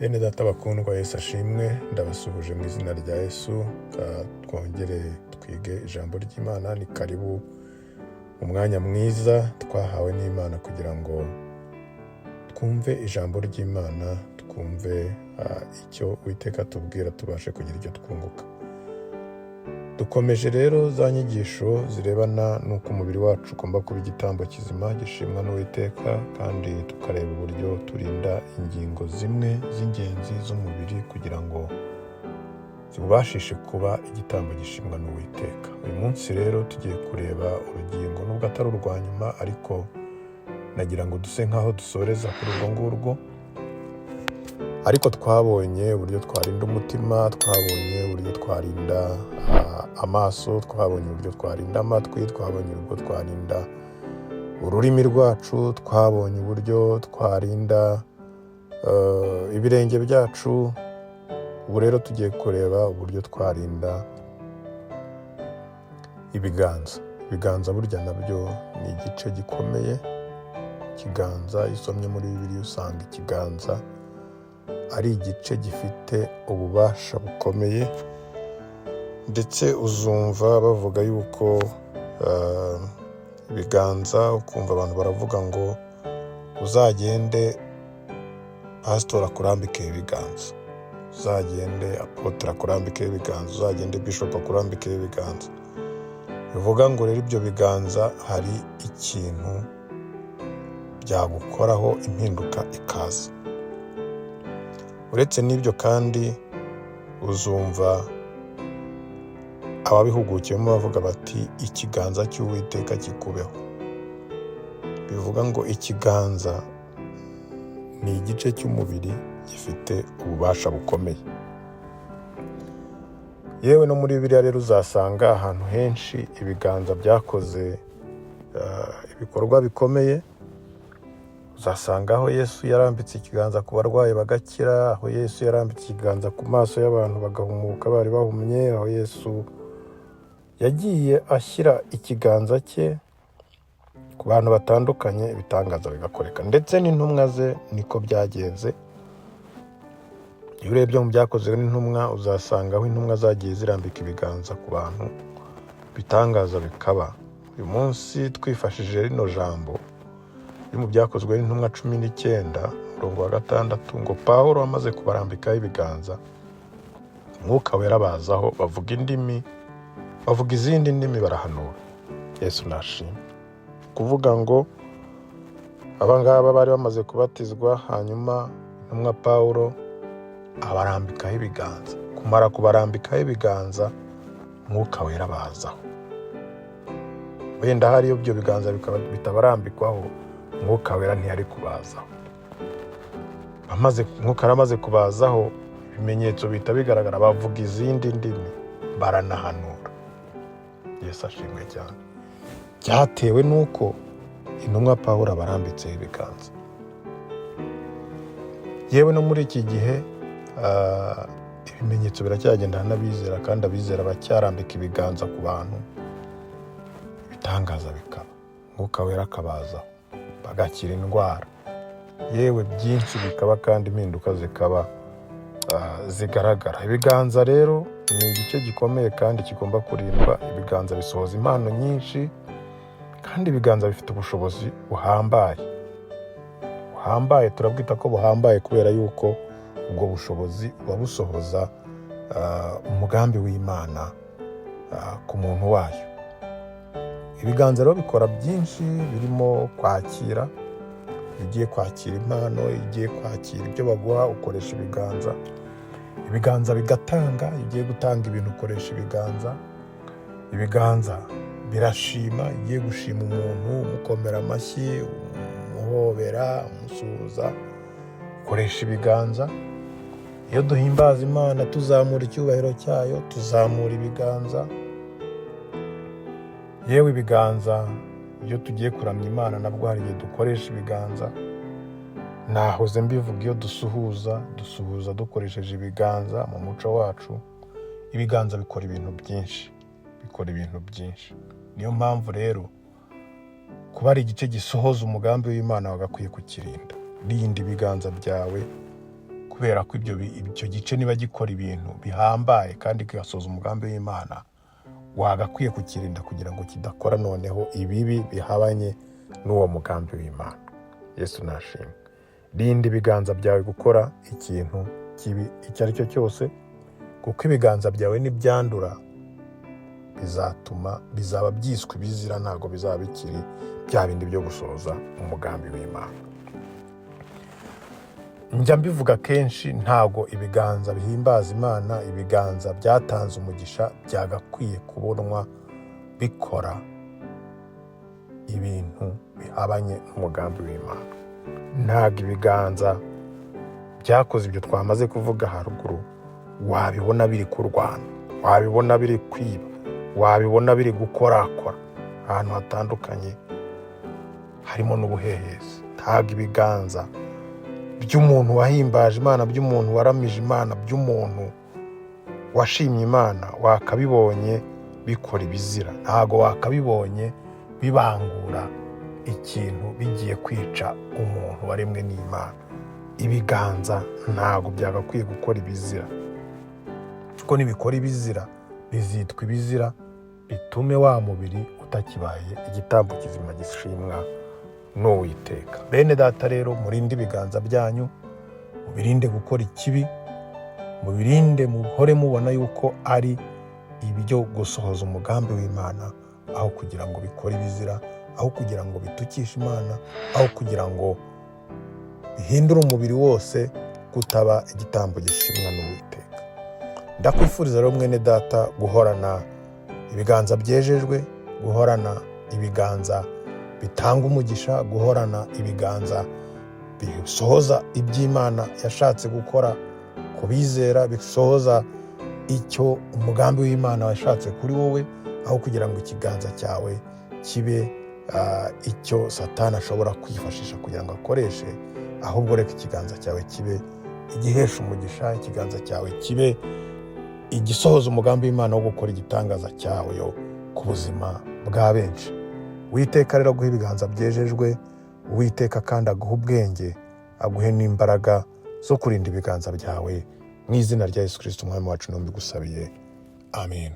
Bene data bakundwa, Yesu ashimwe. Ndabasuhuje mu izina rya Yesu. Twongere twige ijambo ry'Imana. Ni karibu mu mwanya mwiza twahawe n'Imana kugira ngo twumve ijambo ry'Imana, twumve icyo Uwiteka tubwira, tubashe kugira icyo twunguka. Dukomeje rero za nyigisho zirebana n'uko umubiri wacu ugomba kuba igitambo kizima gishimwa n'Uwiteka, kandi tukareba uburyo turinda ingingo zimwe z'ingenzi z'umubiri kugira ngo zibashishe kuba igitambo gishimwa n'Uwiteka. Uyu munsi rero tugiye kureba urugingo, nubwo atari urwa nyuma, ariko nagira ngo duse nk'aho dusoreza kuri urwo ngurwo. Ariko twabonye uburyo twarinda umutima, twabonye uburyo twarinda amaso, twabonye uburyo twarinda amatwi, twabonye uburyo twarinda ururimi rwacu, twabonye uburyo twarinda ibirenge byacu. Ubu rero tugiye kureba uburyo twarinda ibiganza. Ibiganza burya nabyo ni igice gikomeye. Ikiganza, iyo usomye muri Bibiliya usanga ikiganza ari igice gifite ububasha bukomeye, ndetse uzumva bavuga yuko ibiganza, ukumva abantu baravuga ngo uzagende pasitori akurambikeho ibiganza, uzagende apotre akurambikeho ibiganza, uzagende bishop akurambikeho ibiganza. Bivuga ngo rero ibyo biganza hari ikintu byagukoraho, impinduka ikaza. Uretse n'ibyo kandi uzumva ababihugukiyemo bavuga bati ikiganza cy'Uwiteka kikubeho. Bivuga ngo ikiganza ni igice cy'umubiri gifite ububasha bukomeye. Yewe no muri Bibiliya rero uzasanga ahantu henshi ibiganza byakoze ibikorwa bikomeye. Uzasanga aho Yesu yarambitse ikiganza ku barwayi bagakira, aho Yesu yarambitse ikiganza ku maso y'abantu bagahumuka bari bahumye, aho Yesu yagiye ashyira ikiganza cye ku bantu batandukanye, ibitangaza bigakoreka. Ndetse n'intumwa ze niko byagenze. Iyo urebye mu byakozwe n'intumwa uzasanga aho intumwa zagiye zirambika ibiganza ku bantu, ibitangaza bikaba. Uyu munsi twifashishije rino jambo mu byakozwe n'intumwa 19:6 ngo Pawulo amaze kubarambikaho ibiganza, Mwuka Wera bazaho, bavuga indimi, bavuga izindi ndimi, barahanura. Yesu nashimwe. Kuvuga ngo abangaba bari bamaze kubatizwa, hanyuma intumwa Pawulo abarambikaho ibiganza. Kumara kubarambikaho ibiganza, Mwuka Wera bazaho. Wenda hari ibyo biganza bitabarambikwaho, Mwuka Wera ntiyari kubazaho. Mwuka aramaze kubazaho, ibimenyetso bihita bigaragara, bavuga izindi ndimi, baranahanura. Yesu ashimwe cyane. Byatewe n'uko intumwa Pawulo abarambitseho ibiganza. Yewe no muri iki gihe ibimenyetso biracyagendana n'abizera, kandi abizera bacyarambika ibiganza ku bantu, ibitangaza bikaba. Mwuka Wera akabazaho, bagakira indwara, yewe byinshi bikaba, kandi impinduka zikaba zigaragara. Ibiganza rero ni igice gikomeye kandi kigomba kurindwa. Ibiganza bisohoza impano nyinshi, kandi ibiganza bifite ubushobozi buhambaye. Turabwita ko buhambaye kubera yuko ubwo bushobozi buba busohoza umugambi w'Imana ku muntu wayo. Ibiganza rero bikora byinshi, birimo kwakira. Iyo ugiye kwakira impano, iyo ugiye kwakira ibyo baguha, ukoresha ibiganza. Ibiganza bigatanga, iyo ugiye gutanga ibintu ukoresha ibiganza. Ibiganza birashima, iyo ugiye gushima umuntu, umukomera amashyi, umuhobera, umusuhuza, ukoresha ibiganza. Iyo duhimbaza Imana, tuzamura icyubahiro cyayo, tuzamura ibiganza. Yewe ibiganza, iyo tugiye kuramya Imana nabwo hari igihe dukoresha ibiganza. Nahoze mbivuga, iyo dusuhuza dukoresheje ibiganza. Mu muco wacu ibiganza bikora ibintu byinshi. Niyo mpamvu rero kuba ari igice gisohoza umugambi w'Imana wagakwiye kukirinda. Rinda ibiganza byawe kubera ko icyo gice niba gikora ibintu bihambaye kandi kigasoza umugambi w'Imana, wagakwiye kukirinda kugira ngo kidakora noneho ibibi bihabanye n'uwo mugambi w'Imana. Yesu nashimwe. Rinda ibiganza byawe gukora ikintu kibi icyo ari cyo cyose, kuko ibiganza byawe nibyandura bizaba byiswe bizira, ntabwo bizaba bikiri bya bindi byo gusohoza umugambi w'Imana. Njya mbivuga kenshi, ntabwo ibiganza bihimbaza Imana, ibiganza byatanze umugisha byagakwiye kubonwa bikora ibintu bihabanye n'umugambi w'Imana. Ntabwo ibiganza byakoze ibyo twamaze kuvuga haruguru wabibona biri kurwana, wabibona biri kwiba, wabibona biri gukorakora ahantu hatandukanye harimo n'ubuhehesi. Ntabwo ibiganza by'umuntu wahimbaje Imana, by'umuntu waramije Imana, by'umuntu washimye Imana wakabibonye bikora ibizira. Ntabwo wakabibonye bibangura ikintu bigiye kwica umuntu waremwe n'Imana. Ibiganza ntabwo byagakwiye gukora ibizira, kuko nibikora ibizira bizitwa ibizira, bitume wa mubiri utakibaye igitambo kizima gishimwa n'Uwiteka. Bene data rero, murinde ibiganza byanyu, mubirinde gukora ikibi, mubirinde muhore mubona yuko ari ibyo gusohoza umugambi w'Imana, aho kugira ngo bikore ibizira, aho kugira ngo bitukishe Imana, aho kugira ngo bihindure umubiri wose kutaba igitambo gishimwa n'Uwiteka. Ndakwifuriza rero mwene data guhorana ibiganza byejejwe, guhorana ibiganza bitanga umugisha, guhorana ibiganza bisohoza iby'Imana yashatse gukora ku bizera, bisohoza icyo umugambi w'Imana washatse kuri wowe, aho kugira ngo ikiganza cyawe kibe icyo Satani ashobora kwifashisha kugira ngo akoreshe. Ahubwo reka ikiganza cyawe kibe igihesha umugisha, ikiganza cyawe kibe igisohoza umugambi w'Imana wo gukora igitangaza cyawe ku buzima bwa benshi. Uwiteka rero aguhe ibiganza byejejwe, Uwiteka kandi aguhe ubwenge, aguhe n'imbaraga zo kurinda ibiganza byawe, mu izina rya Yesu Kristo umwami wacu, mbigusabiye. Amen.